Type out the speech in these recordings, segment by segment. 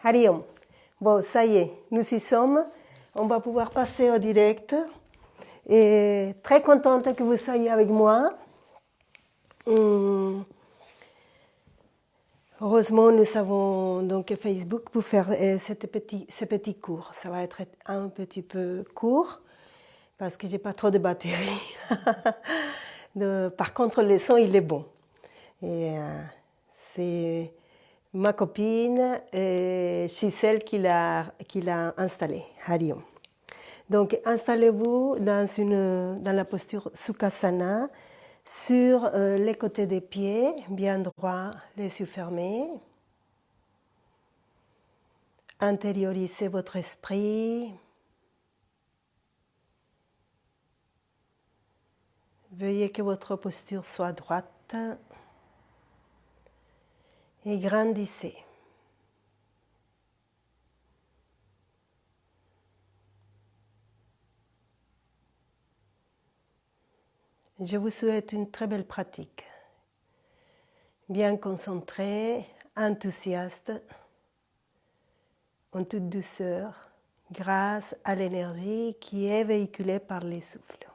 Hariom. Bon, ça y est, nous y sommes. On va pouvoir passer au direct. Et très contente que vous soyez avec moi. Heureusement, nous avons donc Facebook pour faire ces petits cours. Ça va être un petit peu court parce que j'ai pas trop de batterie. Par contre, le son, il est bon. Et c'est ma copine Gisèle qui l'a installé, Hariom. Donc, installez-vous dans la posture Sukhasana, sur les côtés des pieds, bien droit, les yeux fermés. Intériorisez votre esprit. Veuillez que votre posture soit droite et grandissez. Je vous souhaite une très belle pratique. Bien concentré, enthousiaste, en toute douceur, grâce à l'énergie qui est véhiculée par les souffles.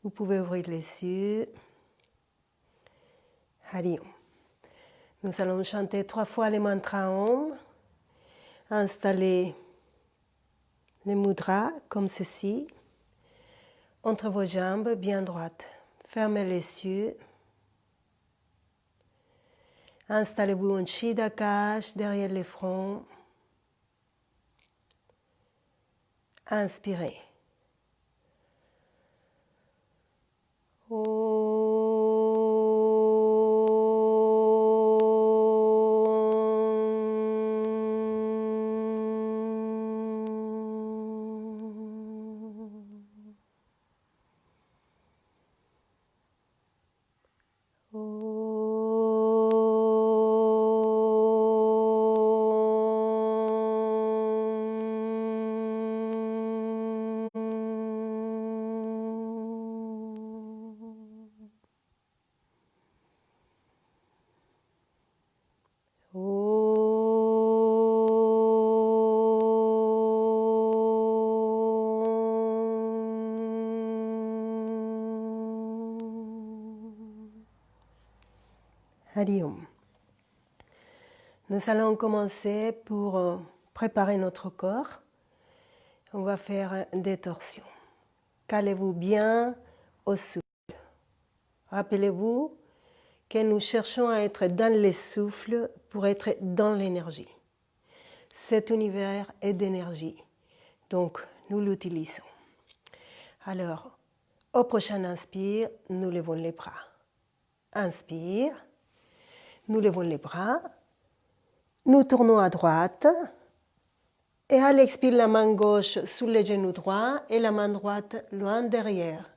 Vous pouvez ouvrir les yeux. Hariom. Nous allons chanter 3 fois les mantras Om. Installez les mudras comme ceci, entre vos jambes bien droites. Fermez les yeux. Installez-vous en Chidacache derrière le front. Inspirez. Hariom. Nous allons commencer pour préparer notre corps. On va faire des torsions. Calez-vous bien au souffle. Rappelez-vous que nous cherchons à être dans le souffle pour être dans l'énergie. Cet univers est d'énergie, donc nous l'utilisons. Alors, au prochain inspire, nous levons les bras. Inspire, nous levons les bras, nous tournons à droite, et à l'expire, la main gauche sous le genou droit et la main droite loin derrière.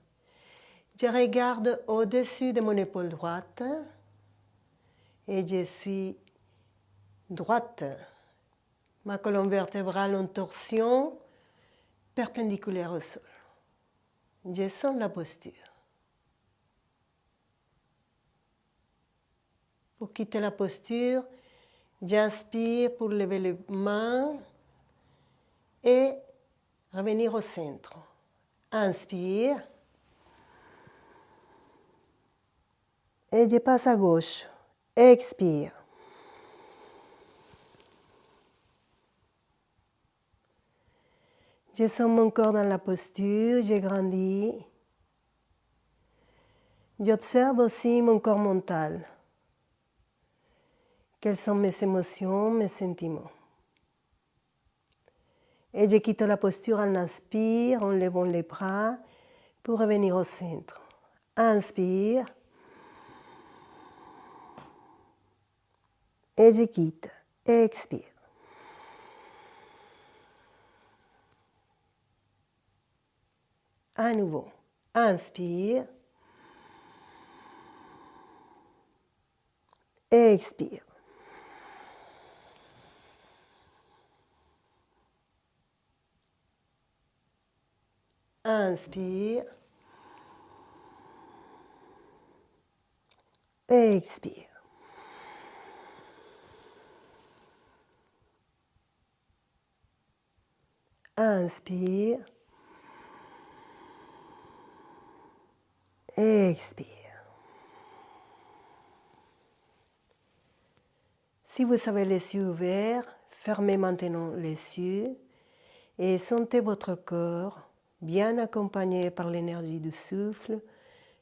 Je regarde au-dessus de mon épaule droite et je suis droite. Ma colonne vertébrale en torsion, perpendiculaire au sol. Je sens la posture. Pour quitter la posture, j'inspire pour lever les mains et revenir au centre. Inspire. Et je passe à gauche. Expire. Je sens mon corps dans la posture, j'ai grandi. J'observe aussi mon corps mental. Quelles sont mes émotions, mes sentiments. Et je quitte la posture en inspire, en levant les bras pour revenir au centre. Inspire. Et je quitte. Expire. À nouveau. Inspire. Expire. Inspire. Expire. Inspire. Expire. Si vous avez les yeux ouverts, fermez maintenant les yeux et sentez votre corps, bien accompagné par l'énergie du souffle,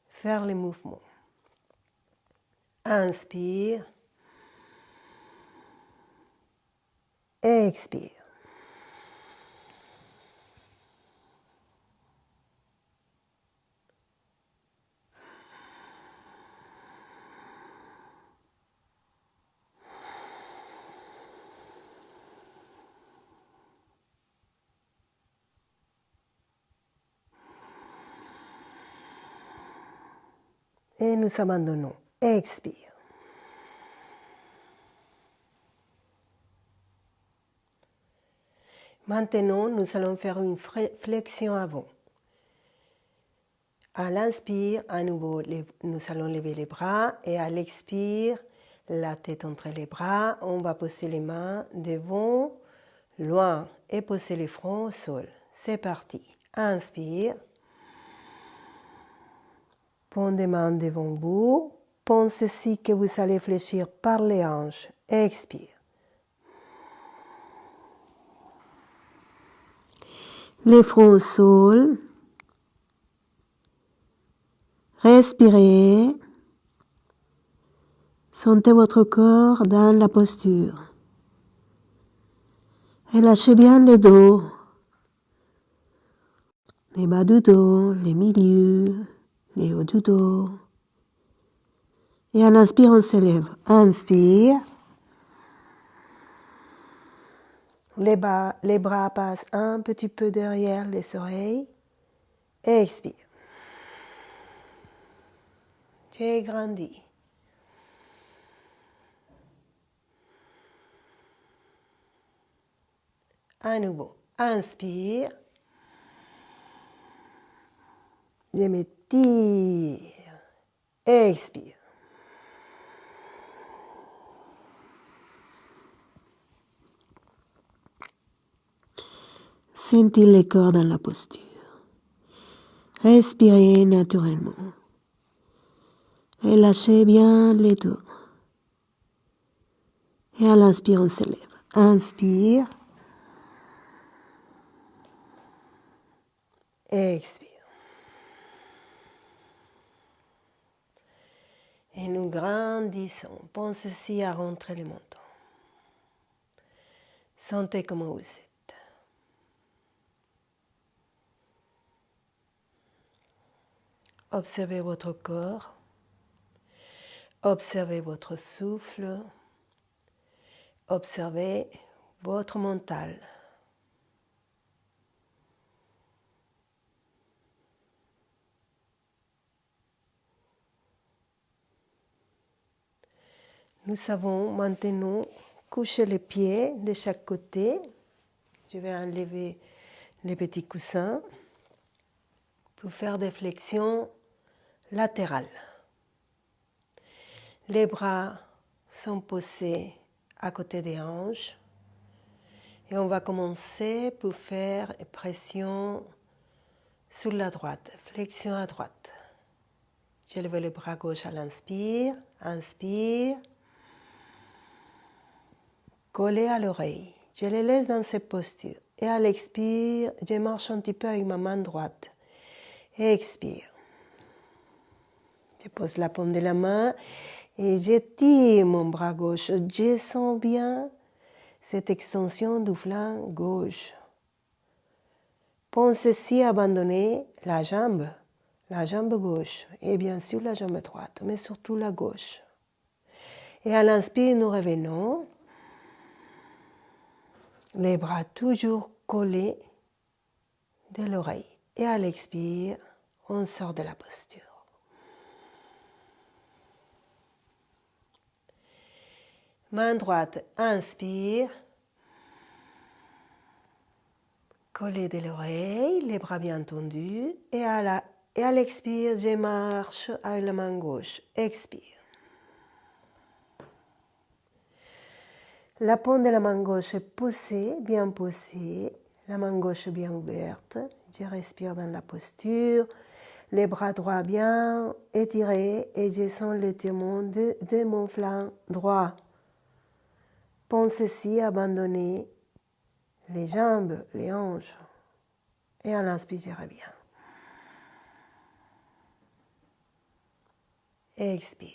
faire les mouvements. Inspire. Expire. Et nous abandonnons. Expire. Maintenant, nous allons faire une flexion avant. À l'inspire, à nouveau, nous allons lever les bras et à l'expire, la tête entre les bras, on va poser les mains devant, loin et poser les fronts au sol. C'est parti. Inspire. Pondez les mains devant vous. Pensez-y que vous allez fléchir par les hanches. Expire. Les fronts au sol. Respirez. Sentez votre corps dans la posture. Relâchez bien les dos. Les bas du dos, les milieux, les hauts du dos. Et en inspire, on s'élève. Inspire. Les bras passent un petit peu derrière les oreilles. Expire. J'ai grandi. À nouveau. Inspire. Je m'étire. Expire. Sentez les corps dans la posture. Respirez naturellement. Relâchez bien les dos. Et à l'inspire, on s'élève. Inspire. Expire. Et nous grandissons. Pensez-y à rentrer le menton. Sentez comment vous êtes. Observez votre corps. Observez votre souffle. Observez votre mental. Nous avons maintenant couché les pieds de chaque côté. Je vais enlever les petits coussins pour faire des flexions latérales. Les bras sont posés à côté des hanches. Et on va commencer pour faire pression sur la droite, flexion à droite. Je lève le bras gauche à l'inspire, inspire. Collé à l'oreille. Je les laisse dans cette posture. Et à l'expire, je marche un petit peu avec ma main droite. Expire. Je pose la paume de la main et j'étire mon bras gauche. Je sens bien cette extension du flanc gauche. Pensez-y à abandonner la jambe gauche et bien sûr la jambe droite, mais surtout la gauche. Et à l'inspire, nous revenons. Les bras toujours collés de l'oreille. Et à l'expire, on sort de la posture. Main droite, inspire. Collé de l'oreille, les bras bien tendus. Et à l'expire, je marche avec la main gauche. Expire. La paume de la main gauche est posée, bien posée. La main gauche bien ouverte. Je respire dans la posture. Les bras droits bien étirés et je sens l'étirement de mon flanc droit. Pensez-y à abandonner les jambes, les hanches. Et à l'inspire, je reviens. Expire.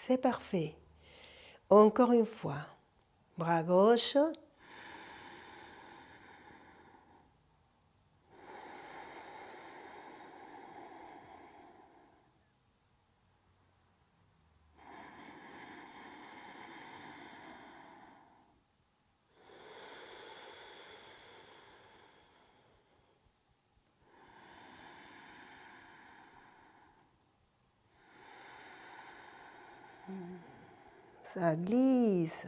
C'est parfait. Encore une fois. Bras gauche. Ça glisse.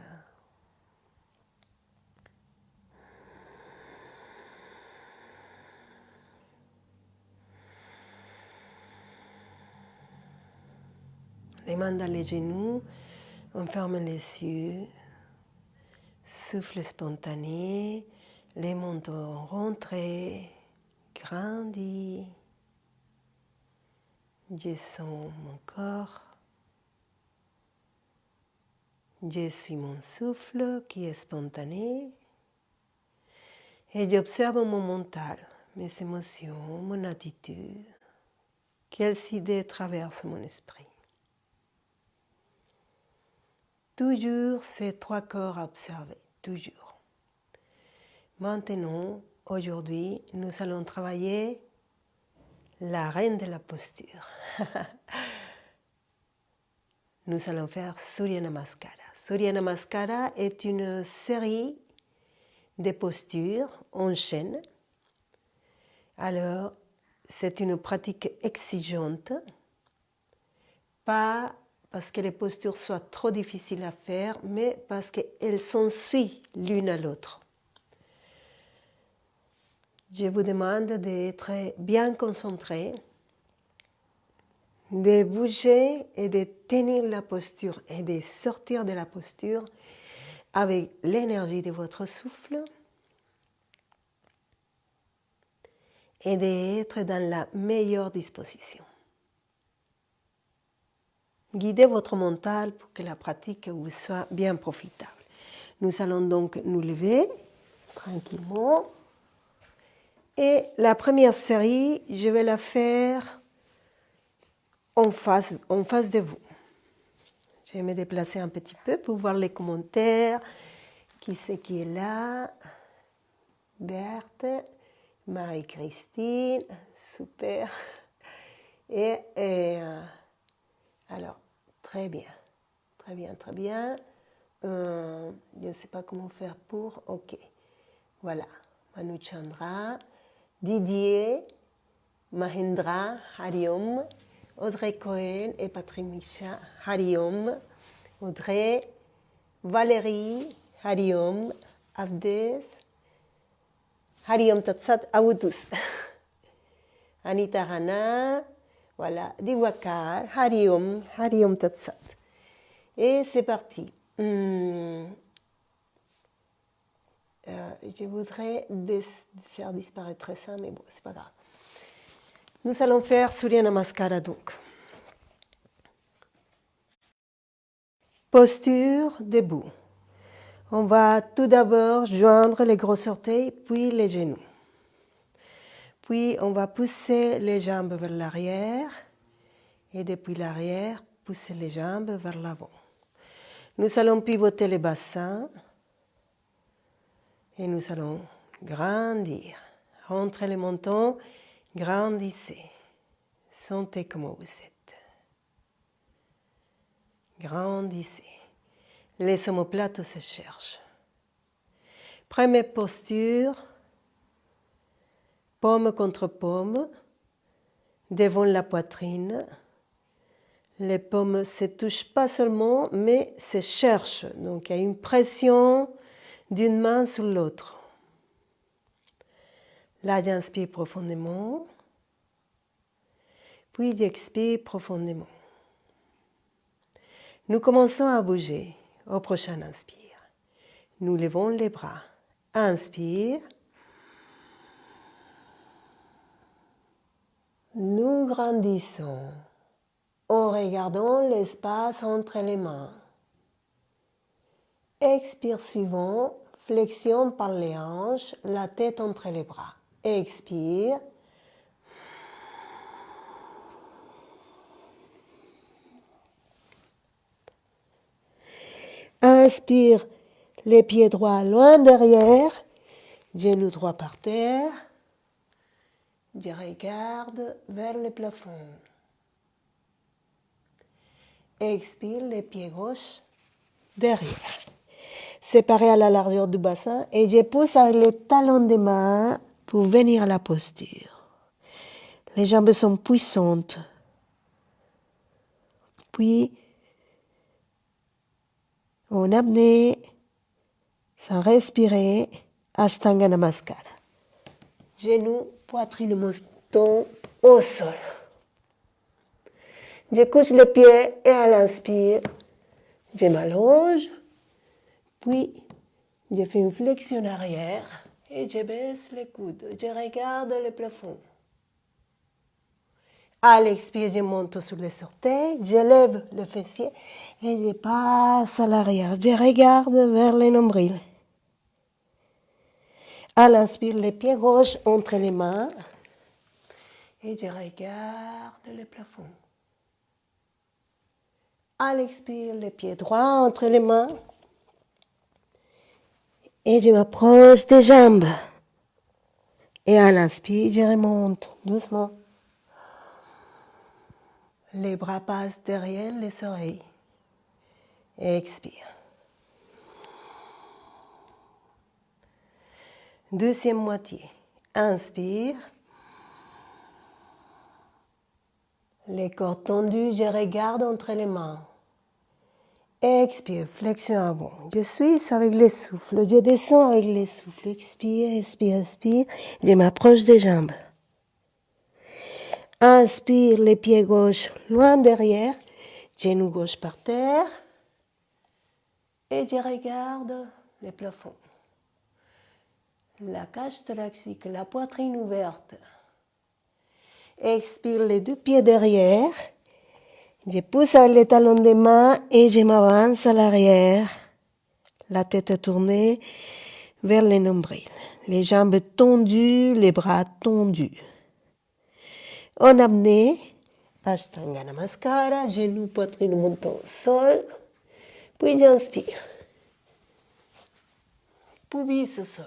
Les mains dans les genoux, on ferme les yeux, souffle spontané, les mentons rentrés, grandis. Je sens mon corps, je suis mon souffle qui est spontané et j'observe mon mental, mes émotions, mon attitude, quelles idées traversent mon esprit. Toujours ces trois corps à observer, toujours. Maintenant, aujourd'hui, nous allons travailler la reine de la posture. Nous allons faire Surya Namaskara. Surya Namaskara est une série de postures en chaîne. Alors, c'est une pratique exigeante, pas parce que les postures soient trop difficiles à faire, mais parce qu'elles s'ensuivent l'une à l'autre. Je vous demande d'être bien concentré, de bouger et de tenir la posture et de sortir de la posture avec l'énergie de votre souffle et d'être dans la meilleure disposition. Guidez votre mental pour que la pratique vous soit bien profitable. Nous allons donc nous lever tranquillement. Et la première série, je vais la faire en face de vous. Je vais me déplacer un petit peu pour voir les commentaires. Qui c'est qui est là? Berthe, Marie-Christine, super. Et alors, très bien, très bien, très bien. Je ne sais pas comment faire pour. Ok, voilà. Manu Chandra, Didier, Mahendra, Hariom, Audrey Cohen et Patrick Micha, Hariom, Audrey, Valérie, Hariom, Avdes, Hariom Tatsat, à vous tous. Anita Rana, voilà, Diwakar, Hariom, Hariom Tatsat. Et c'est parti. Je voudrais faire disparaître ça, mais bon, c'est pas grave. Nous allons faire Surya Namaskara donc. Posture debout. On va tout d'abord joindre les gros orteils, puis les genoux. Puis on va pousser les jambes vers l'arrière et depuis l'arrière, pousser les jambes vers l'avant. Nous allons pivoter les bassins et nous allons grandir. Rentrez les mentons, grandissez. Sentez comment vous êtes. Grandissez. Les omoplates se cherchent. Première posture, paume contre paume, devant la poitrine. Les paumes ne se touchent pas seulement, mais se cherchent. Donc il y a une pression d'une main sur l'autre. Là, j'inspire profondément, puis j'expire profondément. Nous commençons à bouger. Au prochain inspire. Nous levons les bras. Inspire. Nous grandissons en regardant l'espace entre les mains. Expire suivant, flexion par les hanches, la tête entre les bras. Expire. Inspire, les pieds droits loin derrière, genoux droits par terre. Je regarde vers le plafond. Expire, les pieds gauches derrière. Séparés à la largeur du bassin et je pousse avec les talons des mains pour venir à la posture. Les jambes sont puissantes. Puis, en apnée, sans respirer, Ashtanga Namaskara. Genoux, poitrine, menton au sol. Je couche les pieds et à l'inspire, je m'allonge, puis je fais une flexion arrière et je baisse les coudes. Je regarde le plafond. À l'expire, je monte sur les orteils, je lève le fessier et je passe à l'arrière. Je regarde vers le nombril. À l'inspire, les pieds gauches entre les mains et je regarde le plafond. À l'expire, les pieds droits entre les mains et je m'approche des jambes. Et à l'inspire, je remonte doucement. Les bras passent derrière les oreilles. Expire. Deuxième moitié. Inspire. Les corps tendus, je regarde entre les mains. Expire, flexion avant. Je suis avec le souffle, je descends avec le souffle. Expire, expire, expire. Je m'approche des jambes. Inspire, les pieds gauches loin derrière, genoux gauche par terre. Et je regarde le plafond. La cage thoracique, la poitrine ouverte. Expire, les deux pieds derrière. Je pousse avec les talons des mains et je m'avance à l'arrière. La tête tournée vers le nombril. Les jambes tendues, les bras tendus. En apnée, Ashtanga Namaskara, genoux, poitrine, menton au sol. Puis j'inspire. Pubis au sol.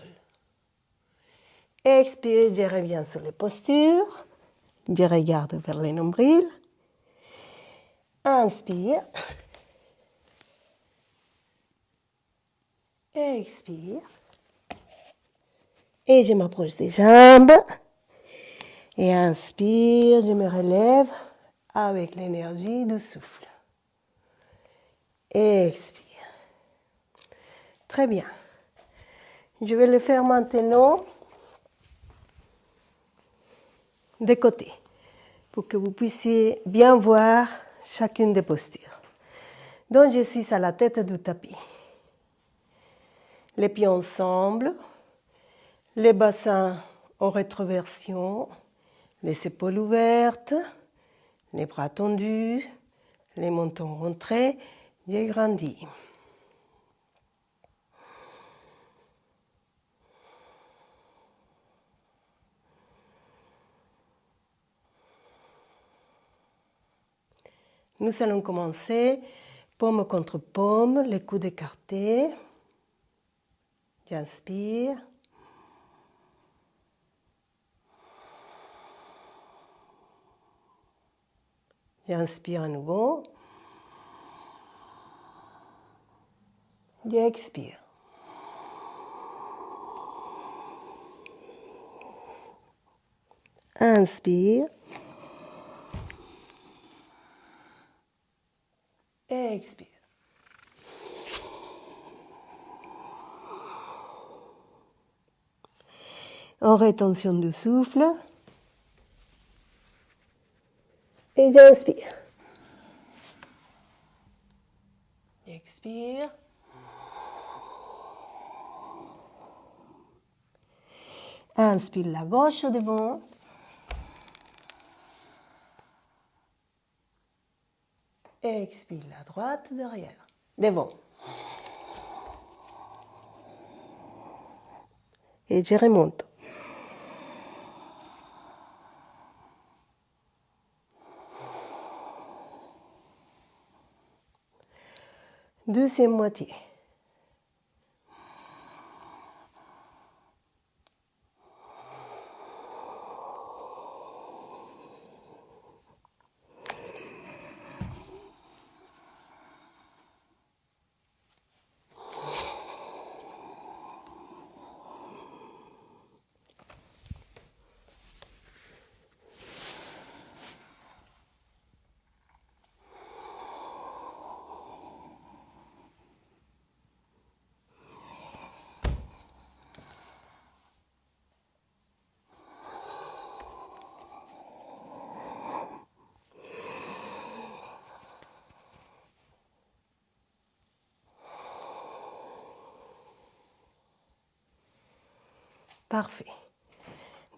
Expire, je reviens sur les postures. Je regarde vers le nombril. Inspire. Expire. Et je m'approche des jambes. Et inspire, je me relève avec l'énergie du souffle. Expire. Très bien. Je vais le faire maintenant de côté pour que vous puissiez bien voir chacune des postures. Donc je suis à la tête du tapis. Les pieds ensemble, les bassins en rétroversion, les épaules ouvertes, les bras tendus, les mentons rentrés, j'ai grandi. Nous allons commencer paume contre paume, les coudes écartés. J'inspire. J'inspire à nouveau. J'expire. Inspire. Expire. En rétention du souffle. Et j'inspire. expire. Inspire la gauche au devant. Expire la droite derrière. Devant. Et je remonte. Deuxième moitié. Parfait.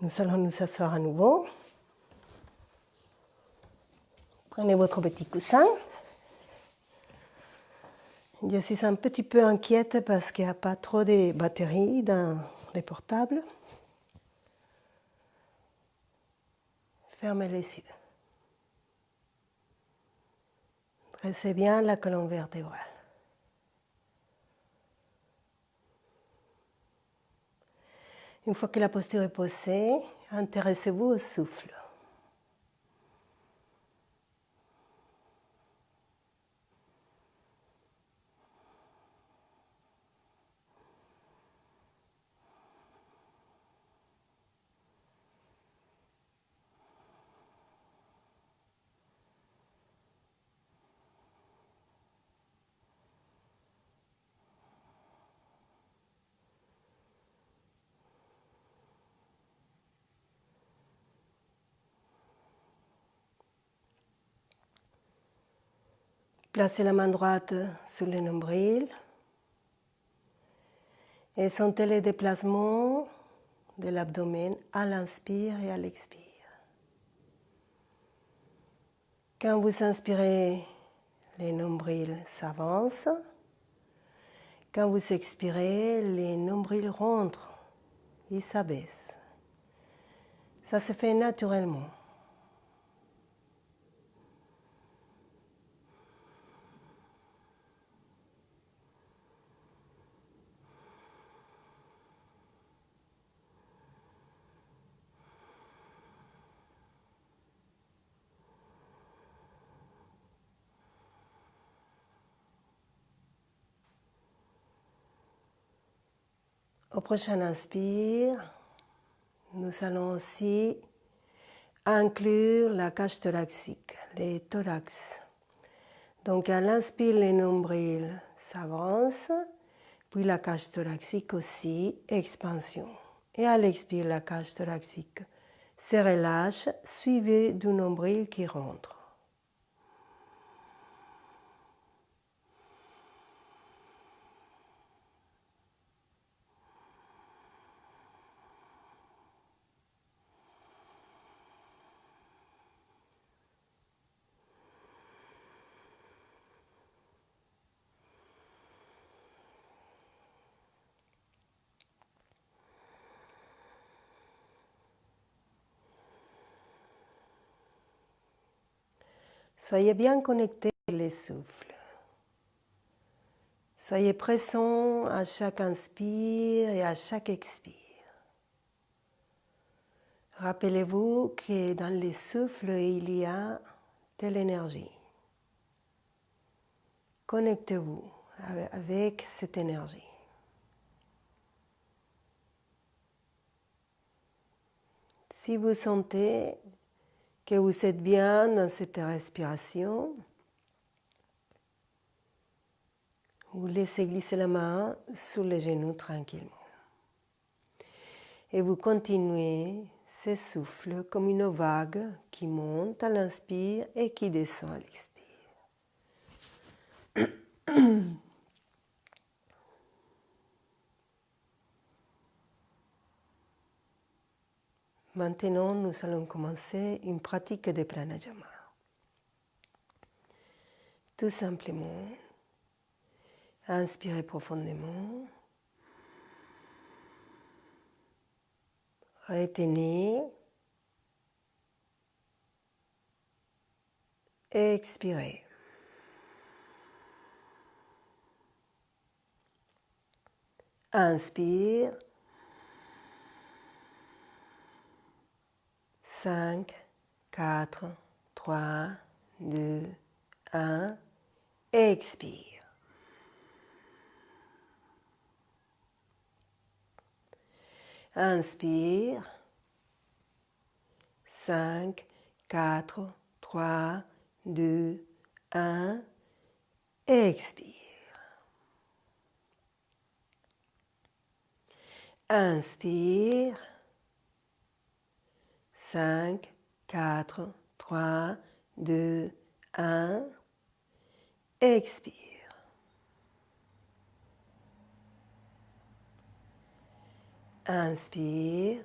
Nous allons nous asseoir à nouveau. Prenez votre petit coussin. Je suis un petit peu inquiète parce qu'il n'y a pas trop de batteries dans les portables. Fermez les yeux. Dressez bien la colonne vertébrale. Une fois que la posture est posée, intéressez-vous au souffle. Placez la main droite sur le nombril et sentez les déplacements de l'abdomen à l'inspire et à l'expire. Quand vous inspirez, les nombrils s'avancent. Quand vous expirez, les nombrils rentrent, ils s'abaissent. Ça se fait naturellement. Au prochain inspire, nous allons aussi inclure la cage thoracique, les thorax. Donc à l'inspire, les nombrils s'avancent, puis la cage thoracique aussi, expansion. Et à l'expire, la cage thoracique se relâche, suivie du nombril qui rentre. Soyez bien connectés avec les souffles. Soyez présents à chaque inspire et à chaque expire. Rappelez-vous que dans les souffles, il y a de l'énergie. Connectez-vous avec cette énergie. Si vous sentez que vous êtes bien dans cette respiration, vous laissez glisser la main sur les genoux tranquillement. Et vous continuez ce souffle comme une vague qui monte à l'inspire et qui descend à l'expire. Maintenant, nous allons commencer une pratique de pranayama. Tout simplement, inspirez profondément, retenez, expirez. Inspire. 5, 4, 3, 2, 1. Expire. Inspire. 5, 4, 3, 2, 1. Expire. Inspire. 5, 4, 3, 2, 1. Expire. Inspire.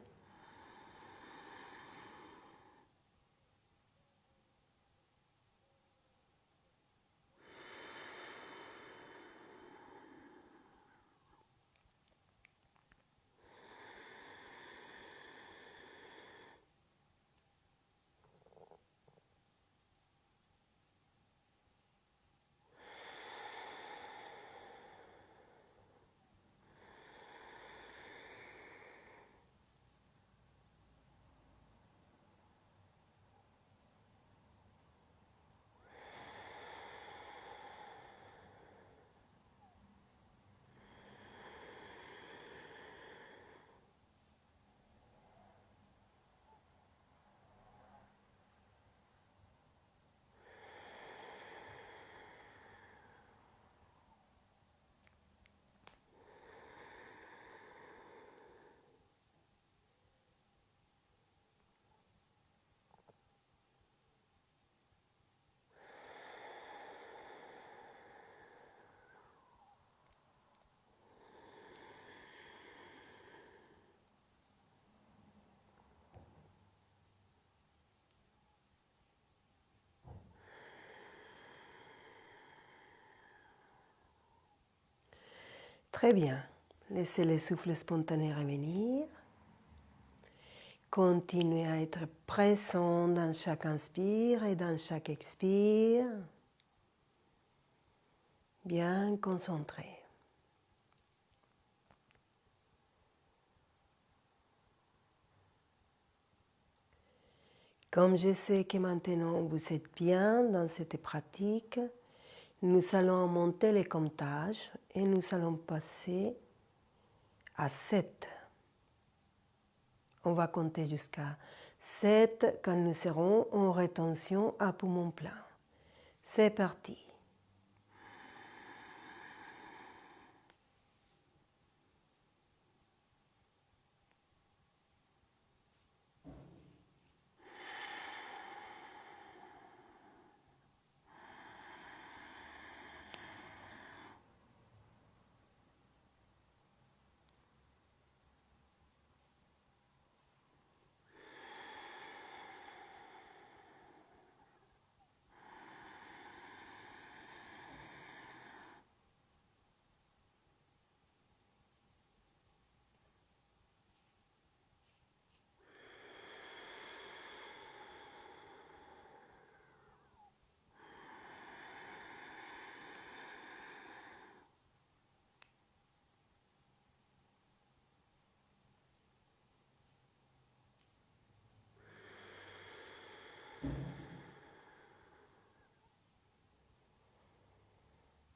Très bien. Laissez les souffles spontanés revenir. Continuez à être présent dans chaque inspire et dans chaque expire. Bien concentré. Comme je sais que maintenant vous êtes bien dans cette pratique, nous allons monter les comptages et nous allons passer à 7. On va compter jusqu'à 7 quand nous serons en rétention à poumon plein. C'est parti.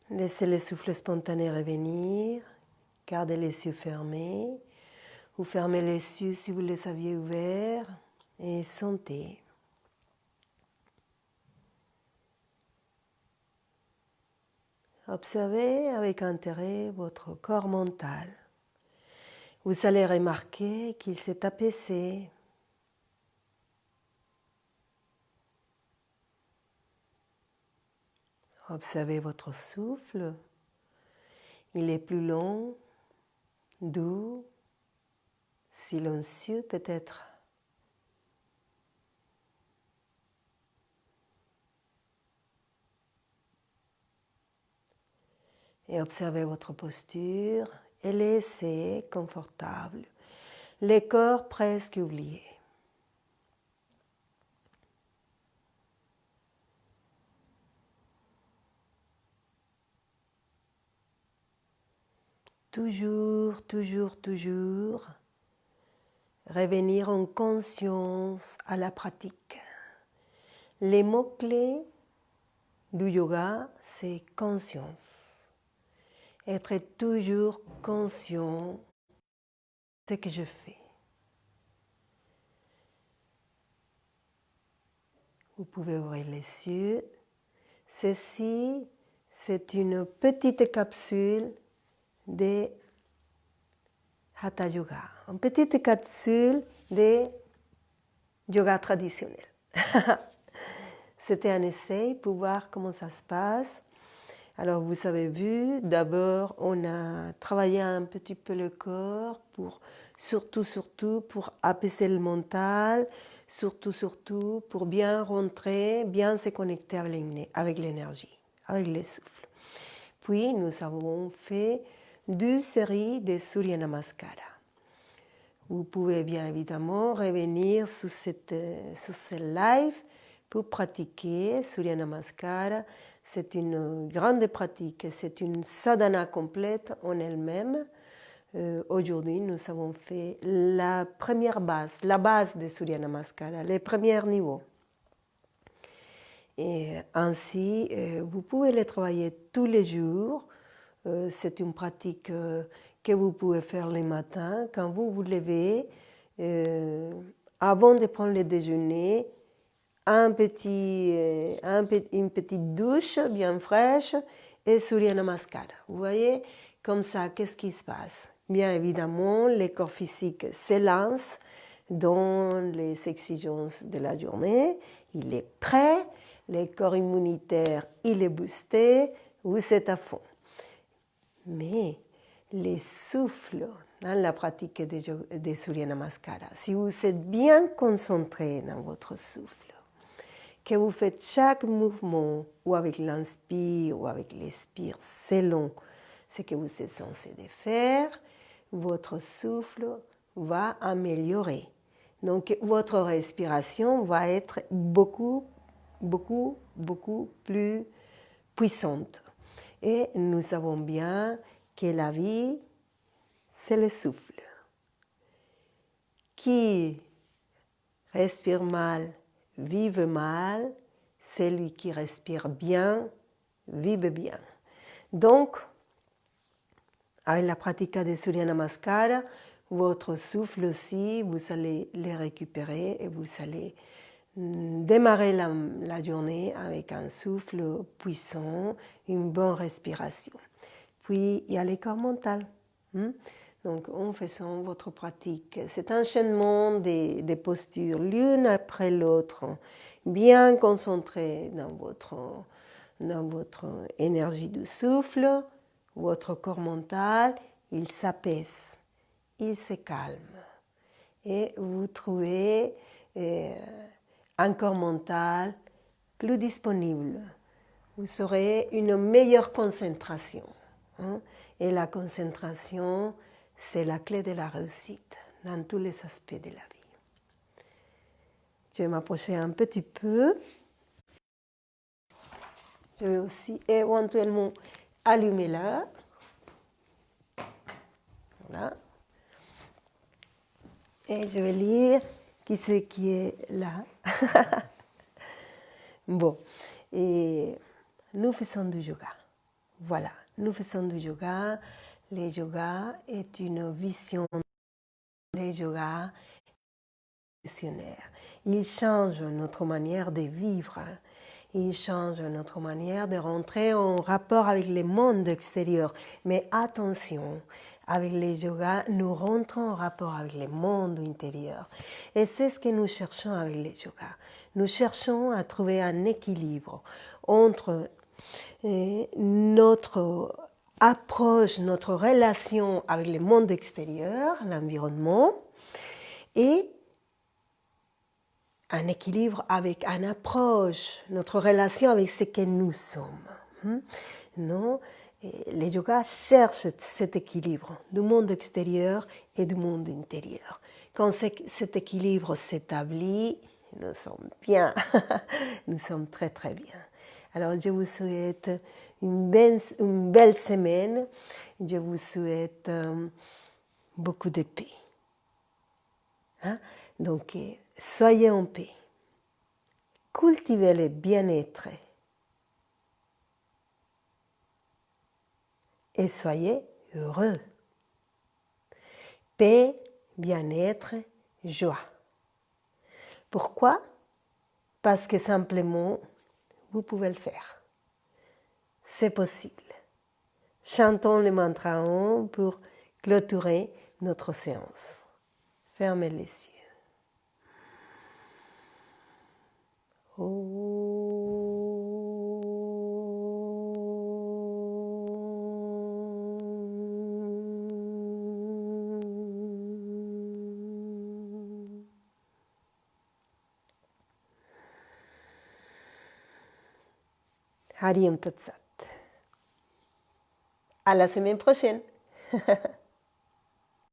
Laissez les souffles spontanés revenir. Gardez les yeux fermés. Ou fermez les yeux si vous les aviez ouverts. Et sentez. Observez avec intérêt votre corps mental. Vous allez remarquer qu'il s'est apaisé. Observez votre souffle. Il est plus long, doux, silencieux peut-être Et observez votre posture et laissez confortable les corps presque oubliés. Toujours, toujours, toujours, revenir en conscience à la pratique. Les mots-clés du yoga, c'est conscience. Être toujours conscient de ce que je fais. Vous pouvez ouvrir les yeux. Ceci, c'est une petite capsule de Hatha Yoga, une petite capsule de yoga traditionnel. C'était un essai pour voir comment ça se passe. Alors vous avez vu, d'abord on a travaillé un petit peu le corps pour surtout pour apaiser le mental, surtout pour bien rentrer, bien se connecter avec l'énergie, avec le souffle. Puis nous avons fait 2 séries de Surya Namaskara. Vous pouvez bien évidemment revenir sur ce live pour pratiquer Surya Namaskara. C'est une grande pratique, c'est une sadhana complète en elle-même. Aujourd'hui, nous avons fait la première base, la base de Surya Namaskara, les premiers niveaux. Et ainsi, vous pouvez les travailler tous les jours. C'est une pratique que vous pouvez faire le matin quand vous vous levez, avant de prendre le déjeuner, une petite douche bien fraîche et Surya Namaskara. Vous voyez, comme ça, qu'est-ce qui se passe? Bien évidemment, le corps physique s'élance dans les exigences de la journée, il est prêt, le corps immunitaire, il est boosté, vous êtes à fond. Mais les souffles dans la pratique de Surya Namaskara, si vous êtes bien concentré dans votre souffle, que vous faites chaque mouvement ou avec l'inspire ou avec l'expire selon ce que vous êtes censé de faire, votre souffle va améliorer. Donc votre respiration va être beaucoup plus puissante. Et nous savons bien que la vie, c'est le souffle. Qui respire mal, vive mal, celui qui respire bien, vive bien. Donc, avec la pratique de Surya Namaskara, votre souffle aussi, vous allez le récupérer et vous allez démarrer la journée avec un souffle puissant, une bonne respiration. Puis, il y a le corps mental. Donc, en faisant votre pratique, cet enchaînement des postures, l'une après l'autre, bien concentré dans votre énergie du souffle, votre corps mental, il s'apaise, il se calme. Et vous trouvez un corps mental plus disponible. Vous aurez une meilleure concentration. Et la concentration, c'est la clé de la réussite dans tous les aspects de la vie. Je vais m'approcher un petit peu. Je vais aussi éventuellement allumer là. Voilà. Et je vais lire qui c'est qui est là. Bon, et nous faisons du yoga. Voilà, nous faisons du yoga. Le yoga est une vision. Le yoga est révolutionnaire. Il change notre manière de vivre. Il change notre manière de rentrer en rapport avec le monde extérieur. Mais attention, avec le yoga, nous rentrons en rapport avec le monde intérieur. Et c'est ce que nous cherchons avec le yoga. Nous cherchons à trouver un équilibre entre notre approche, notre relation avec le monde extérieur, l'environnement, et un équilibre avec une approche, notre relation avec ce que nous sommes. Non? Et les yogas cherchent cet équilibre du monde extérieur et du monde intérieur. Quand cet équilibre s'établit, nous sommes bien, nous sommes très très bien. Alors je vous souhaite une belle semaine, je vous souhaite beaucoup de paix. Hein? Donc soyez en paix, cultivez le bien-être et soyez heureux. Paix, bien-être, joie. Pourquoi? Parce que simplement, vous pouvez le faire. C'est possible. Chantons le mantra Om pour clôturer notre séance. Fermez les yeux. Hari Om Tat Sat. À la semaine prochaine.